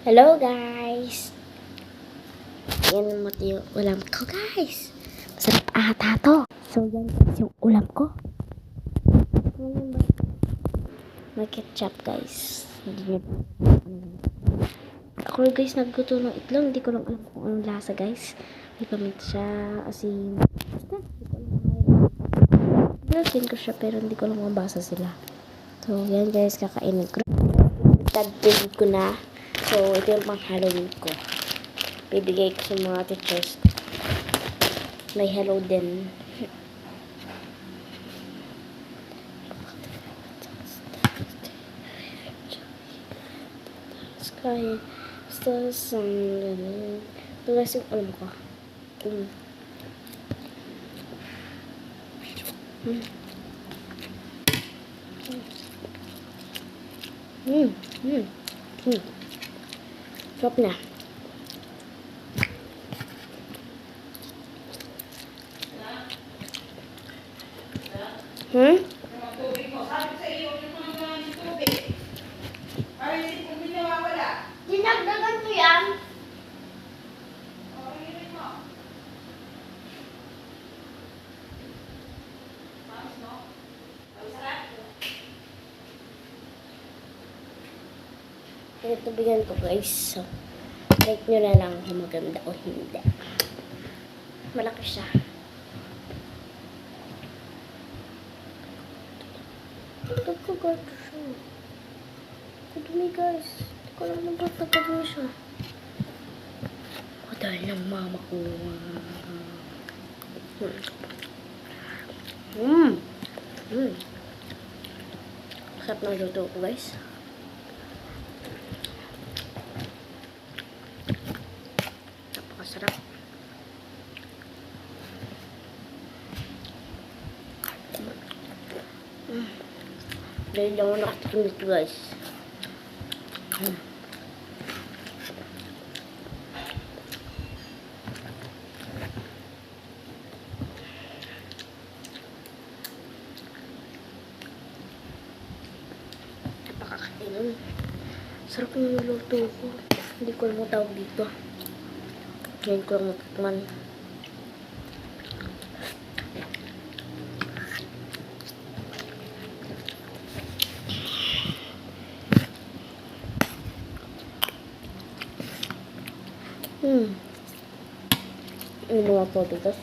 Hello guys! Yan mo yung ulam ko guys. Masarap ata to. So yan guys yung ulam ko. Ngayon ba? May ketchup guys. Hindi niyo ako guys nagluto ng itlog. Hindi ko lang alam kung anong lasa guys. May paminta siya, asin. Basta, hindi ko alam kung nilagyan ko siya pero hindi ko lang mabasa sila. So yan guys, kakainin ko. Tagpilid ko na. So, ito yung pang Halloween ko. Bibigay ko sa mga teachers. May hello din. Sky. Stars. Ito guys yung alam ko. Sarap na. Dinagdagan mo yan? Ito bigyan ko guys. So, like nyo na lang kung maganda o hindi. Malaki siya. Ito ko guys siya. Kadumi guys. Hindi ko lang naman nagkadumi siya. O dahil ng mama ko. Sarap ng luto ko guys. Napakasarap. Dahil lang ako nakatikim dito guys. Napakakainin. Sarap ng niluto ko. Hindi ko alam ang tawag dito. Ngayon ko lang matikman. Ini mga photos.